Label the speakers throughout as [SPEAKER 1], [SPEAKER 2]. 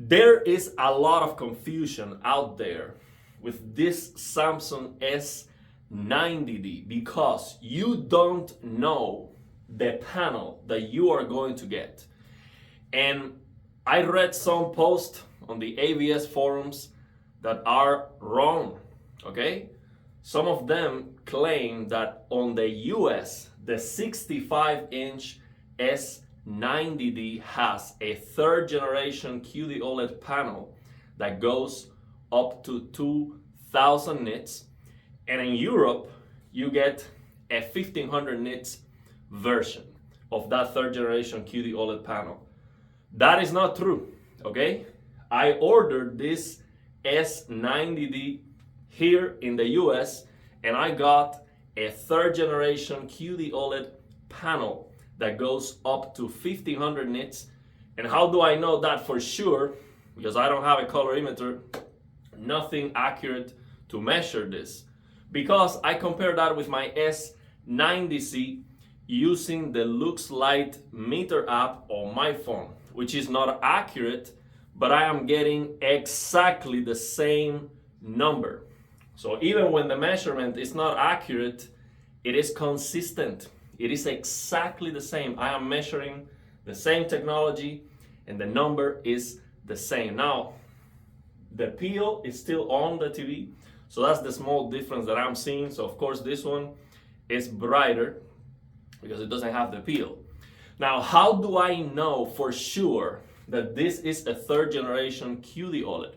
[SPEAKER 1] There is a lot of confusion out there with this Samsung S90D because you don't know the panel that you are going to get. And I read some posts on the AVS forums that are wrong, okay? Some of them claim that on the US, the 65-inch S90D has a third generation QD OLED panel that goes up to 2000 nits, and in Europe you get a 1500 nits version of that third generation QD OLED panel. That is not true, okay? I ordered this S90D here in the US and I got a third generation QD OLED panel that goes up to 1500 nits. And how do I know that for sure? Because I don't have a colorimeter, nothing accurate to measure this. Because I compare that with my S90C using the Lux Light Meter app on my phone, which is not accurate, but I am getting exactly the same number. So even when the measurement is not accurate, it is consistent. It is exactly the same. I am measuring the same technology and the number is the same. Now, the peel is still on the TV, so that's the small difference that I'm seeing. So of course this one is brighter because it doesn't have the peel. Now, how do I know for sure that this is a third generation QD OLED?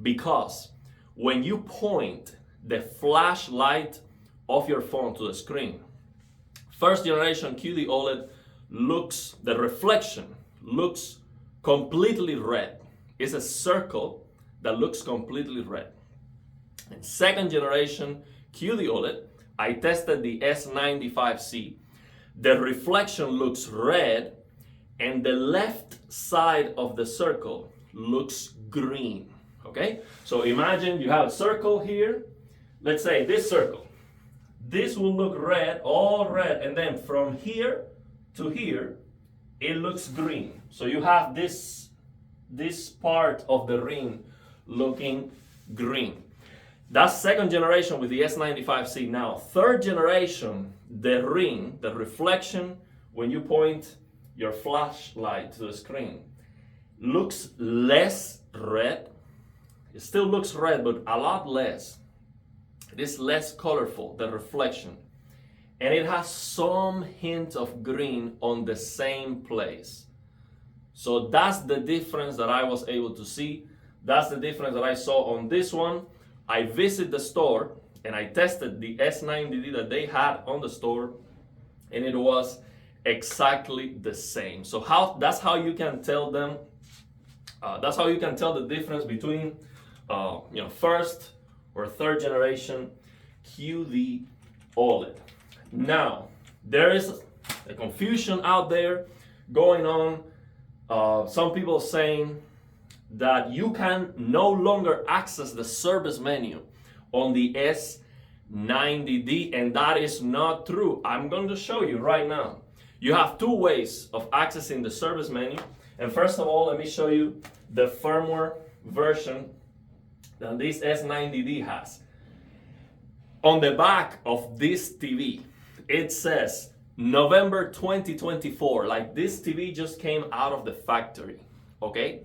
[SPEAKER 1] Because when you point the flashlight of your phone to the screen, first generation QD OLED the reflection looks completely red. It's a circle that looks completely red. And second generation QD OLED, I tested the S95C. The reflection looks red and the left side of the circle looks green, okay? So imagine you have a circle here. Let's say this circle. This will look red, all red, and then from here to here, it looks green. So you have this part of the ring looking green. That's second generation with the S95C. Now, third generation, the ring, the reflection, when you point your flashlight to the screen, looks less red. It still looks red, but a lot less. It is less colorful, the reflection. And it has some hint of green on the same place. So that's the difference that I was able to see. That's the difference that I saw on this one. I visited the store and I tested the S90D that they had on the store, and it was exactly the same. So that's how you can tell them. That's how you can tell the difference between first or third generation QD OLED. Now, there is a confusion out there going on. Some people saying that you can no longer access the service menu on the S90D, and that is not true. I'm going to show you right now. You have two ways of accessing the service menu. And first of all, let me show you the firmware version that this S90D has. On the back of this TV, it says November 2024, like this TV just came out of the factory, okay?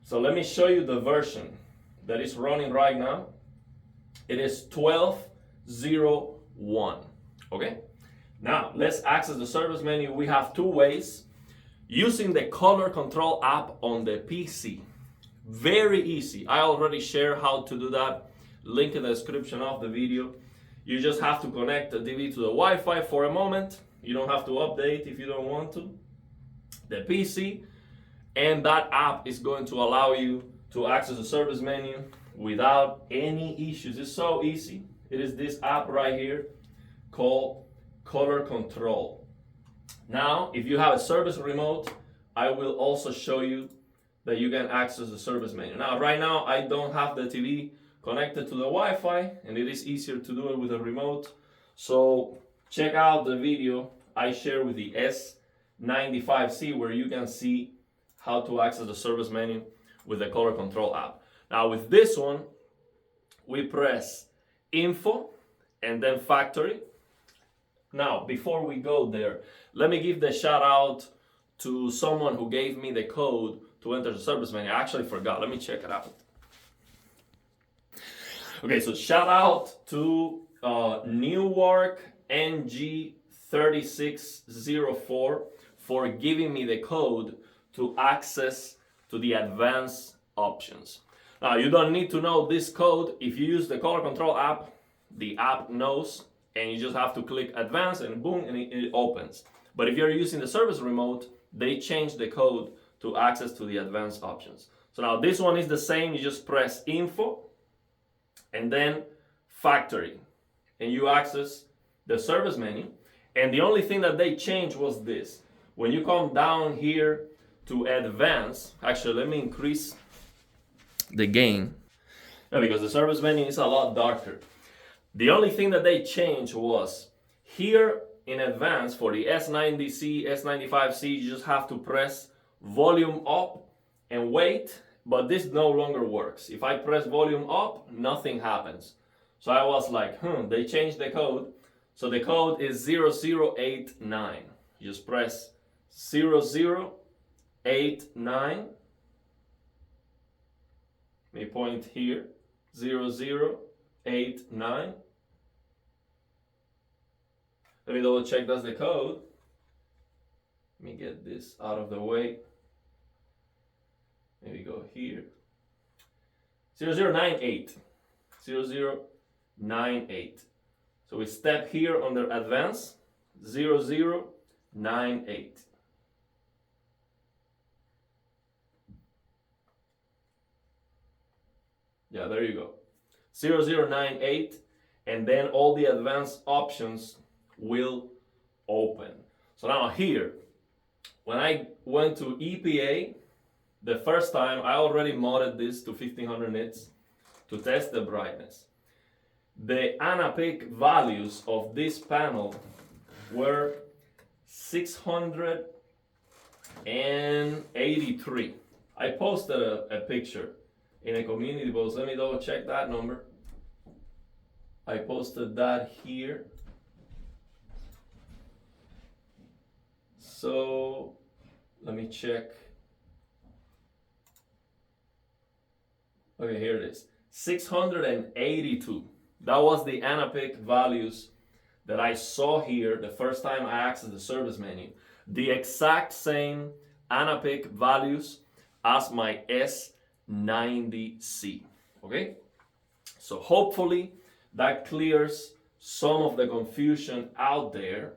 [SPEAKER 1] So let me show you the version that is running right now. It is 12.01, okay? Now, let's access the service menu. We have two ways. Using the Colorcontrol app on the PC. Very easy. I already shared how to do that. Link in the description of the video. You just have to connect the TV to the Wi-Fi for a moment. You don't have to update if you don't want to. The PC, and that app is going to allow you to access the service menu without any issues. It's so easy. It is this app right here called Colorcontrol. Now, if you have a service remote, I will also show you that you can access the service menu. Now, right now, I don't have the TV connected to the Wi-Fi, and it is easier to do it with a remote. So check out the video I share with the S95C where you can see how to access the service menu with the Colorcontrol app. Now with this one, we press info and then factory. Now, before we go there, let me give the shout out to someone who gave me the code to enter the service menu. I actually forgot. Let me check it out. Okay, so shout out to Newark NG3604 for giving me the code to access to the advanced options. Now, you don't need to know this code. If you use the Colorcontrol app, the app knows, and you just have to click advanced and boom, and it opens. But if you're using the service remote, they change the code to access to the advanced options. So now this one is the same. You just press info and then factory, and you access the service menu. And the only thing that they changed was this. When you come down here to advanced, actually let me increase the gain, because the service menu is a lot darker. The only thing that they changed was here in advanced for the S90C, S95C, you just have to press volume up and wait, but this no longer works. If I press volume up, nothing happens. So I was like, they changed the code. So the code is 0089. You just press 0089. Let me point here, 0089. Let me double check that's the code. Let me get this out of the way. Maybe go here. 0098. 0098. So we step here under advanced, 0098. Yeah, there you go. 0098, and then all the advanced options will open. So now here, when I went to EPA, the first time I already modded this to 1500 nits to test the brightness. The AnaPic values of this panel were 683. I posted a picture in a community post. Let me double check that number. I posted that here. So let me check. Okay, here it is. 682. That was the AnaPic values that I saw here the first time I accessed the service menu. The exact same AnaPic values as my S90C. Okay? So hopefully that clears some of the confusion out there.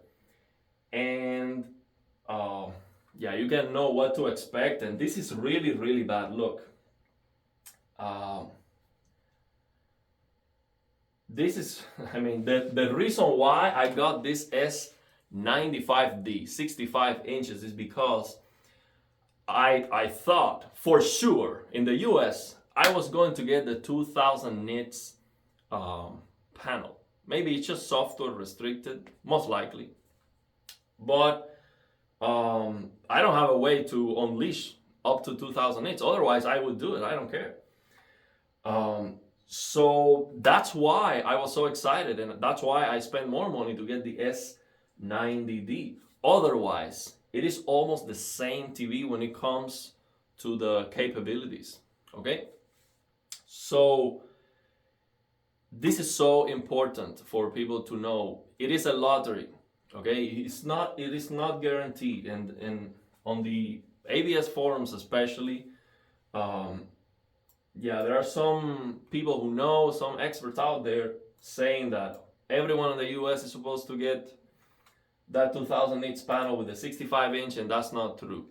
[SPEAKER 1] And yeah, you can know what to expect. And this is really, really bad. Look. This is, I mean, the reason why I got this S95D, 65 inches, is because I thought for sure in the US I was going to get the 2000 nits panel. Maybe it's just software restricted, most likely. But I don't have a way to unleash up to 2000 nits. Otherwise, I would do it. I don't care. So that's why I was so excited, and that's why I spent more money to get the S90D. Otherwise, it is almost the same TV when it comes to the capabilities. Okay? So this is so important for people to know. It is a lottery. Okay? It is not guaranteed. And on the ABS forums especially, yeah, there are some people who know, some experts out there saying that everyone in the US is supposed to get that 2000 nits panel with the 65 inch, and that's not true.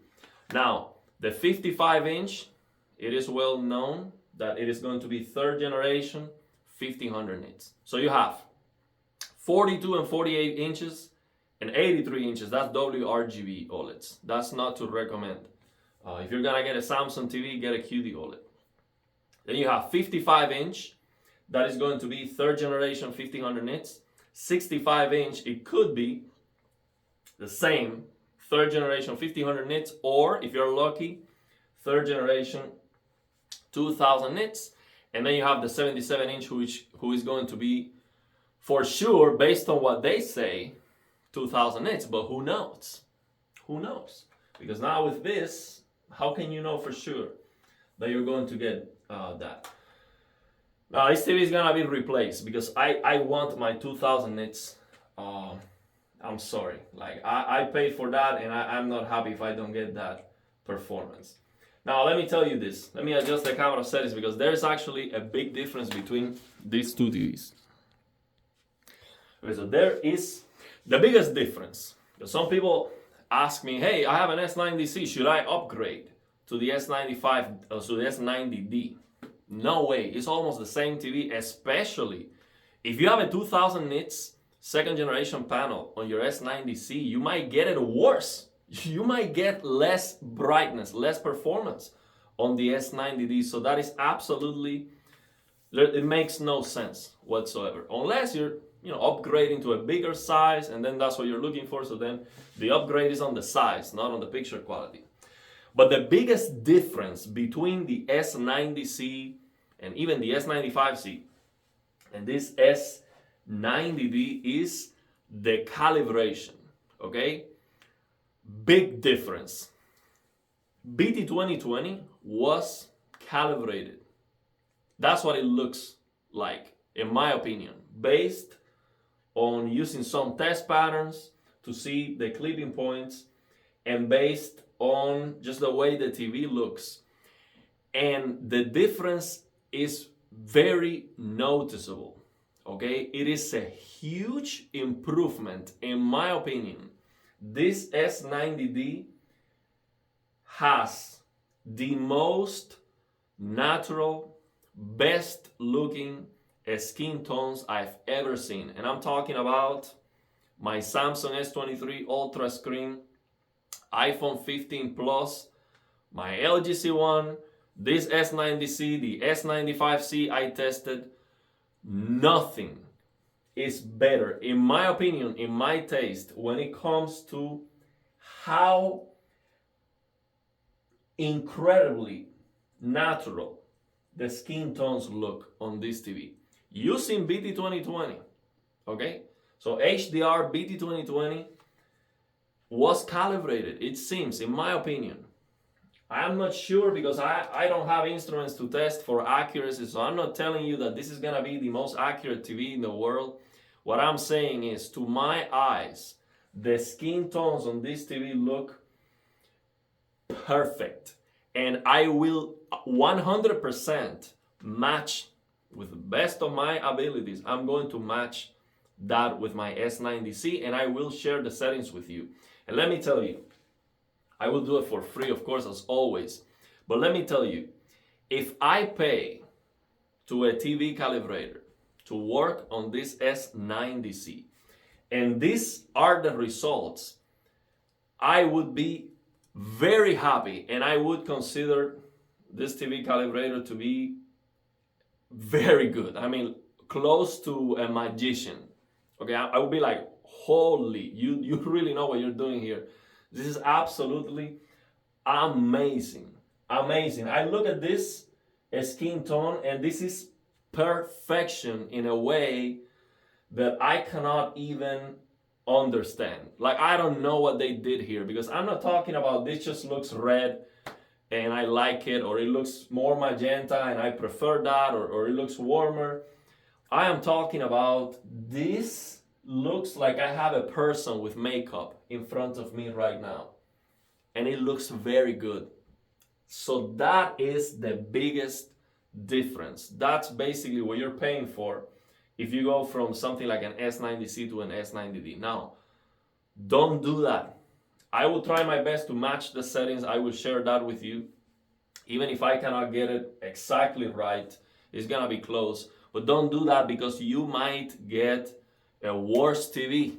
[SPEAKER 1] Now, the 55 inch, it is well known that it is going to be third generation 1500 nits. So you have 42 and 48 inches and 83 inches. That's WRGB OLEDs. That's not to recommend. If you're gonna get a Samsung TV, get a QD OLED. Then you have 55 inch, that is going to be third generation 1500 nits. 65 inch, it could be the same third generation 1500 nits, or if you're lucky, third generation 2000 nits, and then you have the 77 inch who is going to be, for sure, based on what they say, 2000 nits, but who knows? Who knows? Because now with this, how can you know for sure that you're going to get that? Now this TV is gonna be replaced because I want my 2000 nits. I'm sorry, like I paid for that, and I'm not happy if I don't get that performance. Now let me tell you this. Let me adjust the camera settings because there is actually a big difference between these two TVs. Okay, so there is the biggest difference. Some people ask me, hey, I have an S90C, should I upgrade to the S95 or to the S90D? No way, it's almost the same TV, especially if you have a 2000 nits second generation panel on your S90C, you might get it worse. You might get less brightness, less performance on the S90D. So that is absolutely, it makes no sense whatsoever. Unless you're upgrading to a bigger size, and then that's what you're looking for. So then the upgrade is on the size, not on the picture quality. But the biggest difference between the S90C and even the S95C and this S90D is the calibration, okay? Big difference. BT 2020 was calibrated. That's what it looks like, in my opinion, based on using some test patterns to see the clipping points and based on just the way the TV looks. And the difference is very noticeable, okay? It is a huge improvement, in my opinion. This S90D has the most natural, best looking skin tones I've ever seen. And I'm talking about my Samsung S23 Ultra screen, iPhone 15 Plus, my LG C1, this S90C, the S95C I tested. Nothing is better, in my opinion, in my taste, when it comes to how incredibly natural the skin tones look on this TV. Using BT 2020, okay? So HDR BT 2020 was calibrated, it seems, in my opinion. I'm not sure because I don't have instruments to test for accuracy, so I'm not telling you that this is gonna be the most accurate TV in the world. What I'm saying is, to my eyes, the skin tones on this TV look perfect. And I will 100% match, with the best of my abilities, I'm going to match that with my S90C, and I will share the settings with you. And let me tell you, I will do it for free, of course, as always. But let me tell you, if I pay to a TV calibrator to work on this S90C, and these are the results, I would be very happy, and I would consider this TV calibrator to be very good. I mean, close to a magician. Okay, I would be like, holy, you really know what you're doing here. This is absolutely amazing. Amazing. I look at this skin tone, and this is perfection in a way that I cannot even understand. Like, I don't know what they did here, because I'm not talking about this just looks red and I like it, or it looks more magenta and I prefer that, or it looks warmer. I am talking about this looks like I have a person with makeup in front of me right now, and it looks very good. So that is the biggest difference. That's basically what you're paying for if you go from something like an S90C to an S90D. Now, don't do that. I will try my best to match the settings. I will share that with you. Even if I cannot get it exactly right, it's gonna be close. But don't do that, because you might get a worse TV,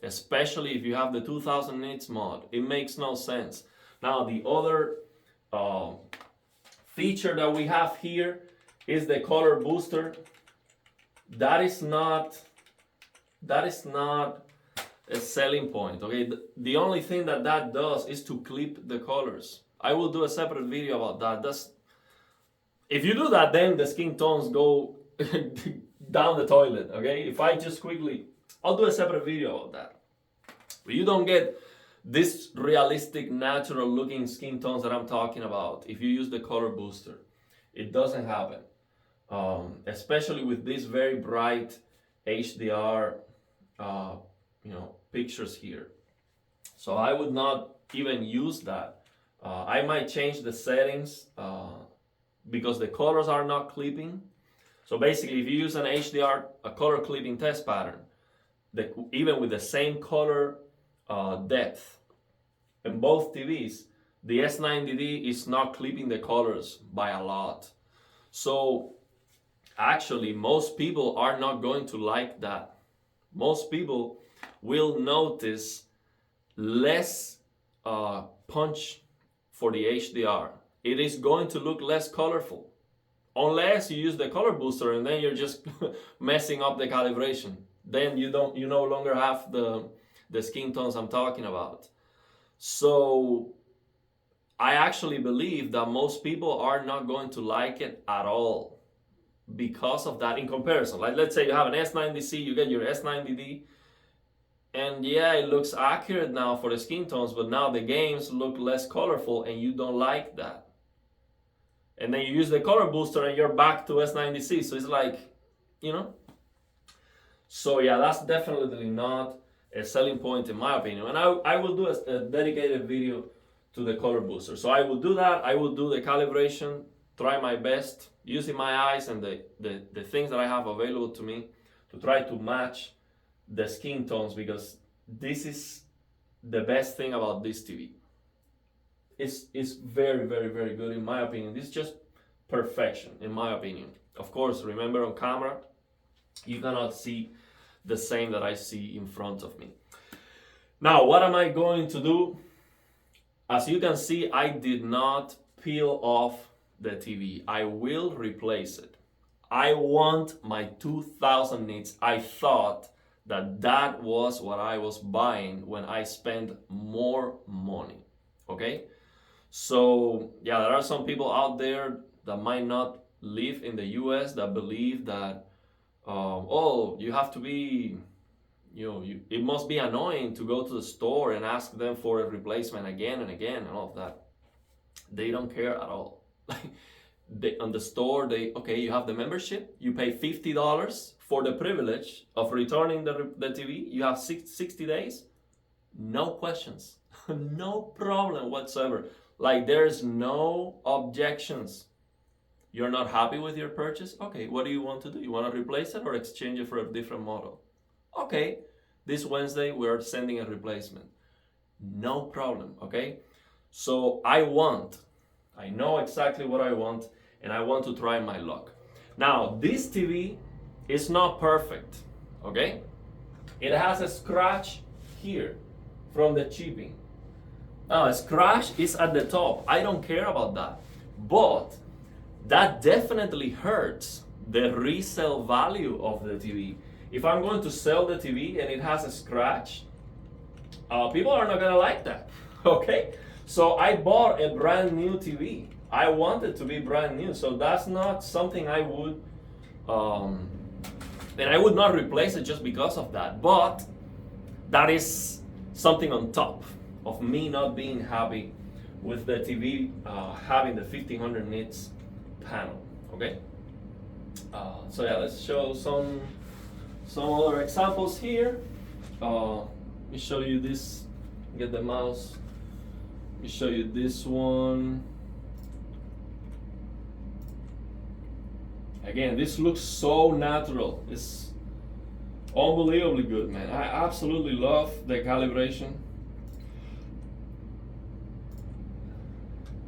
[SPEAKER 1] especially if you have the 2000 nits mod. It makes no sense. Now, the other feature that we have here is the color booster. That is not a selling point, okay? The only thing that does is to clip the colors. I will do a separate video about that. If you do that, then the skin tones go down the toilet, okay? If I just quickly, I'll do a separate video of that. But you don't get this realistic, natural looking skin tones that I'm talking about if you use the color booster. It doesn't happen. Especially with these very bright HDR pictures here. So I would not even use that. I might change the settings because the colors are not clipping. So basically, if you use an HDR, a color clipping test pattern, even with the same color depth in both TVs, the S90D is not clipping the colors by a lot. So actually, most people are not going to like that. Most people will notice less punch for the HDR. It is going to look less colorful, unless you use the color booster and then you're just messing up the calibration. Then you no longer have the skin tones I'm talking about. So I actually believe that most people are not going to like it at all because of that in comparison. Like, let's say you have an S90C, you get your S90D, and yeah, it looks accurate now for the skin tones, but now the games look less colorful and you don't like that. And then you use the color booster and you're back to S90C. So it's like, So yeah, that's definitely not a selling point in my opinion. And I will do a dedicated video to the color booster. So I will do that. I will do the calibration, try my best using my eyes and the things that I have available to me to try to match the skin tones, because this is the best thing about this TV. It's very, very, very good in my opinion. This is just perfection in my opinion. Of course, remember on camera, you cannot see the same that I see in front of me. Now, what am I going to do? As you can see, I did not peel off the TV. I will replace it. I want my 2000 nits. I thought that was what I was buying when I spent more money, okay? So yeah, there are some people out there that might not live in the US that believe that you have to be, it must be annoying to go to the store and ask them for a replacement again and again and all of that. They don't care at all. On the store, you have the membership, you pay $50 for the privilege of returning the TV, you have 60 days, no questions, no problem whatsoever. Like, there's no objections. You're not happy with your purchase? Okay, what do you want to do? You want to replace it or exchange it for a different model? Okay, this Wednesday we're sending a replacement. No problem, okay? So I know exactly what I want, and I want to try my luck. Now, this TV is not perfect, okay? It has a scratch here from the chipping. Now, a scratch is at the top. I don't care about that. But that definitely hurts the resale value of the TV. If I'm going to sell the TV and it has a scratch, people are not gonna like that, okay? So I bought a brand new TV. I want it to be brand new, so that's not something I would, and I would not replace it just because of that. But that is something on top of me not being happy with the TV having the 1500 nits panel, okay? So yeah, let's show some other examples here. Let me show you this, get the mouse. Let me show you this one. Again, this looks so natural. It's unbelievably good, man. I absolutely love the calibration.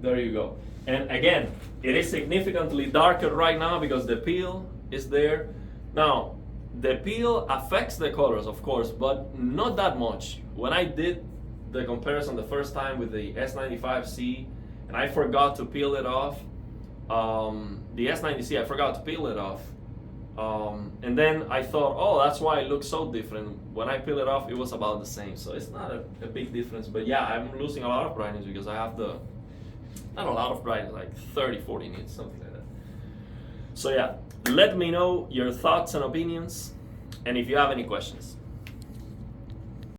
[SPEAKER 1] There you go. And again, it is significantly darker right now because the peel is there. Now, the peel affects the colors, of course, but not that much. When I did the comparison the first time with the S95C, and I forgot to peel it off, the S90C, I forgot to peel it off. And then I thought, oh, that's why it looks so different. When I peel it off, it was about the same. So it's not a big difference. But yeah, I'm losing a lot of brightness because I have not a lot of brightness, like 30, 40 nits, something like that. So yeah, let me know your thoughts and opinions, and if you have any questions.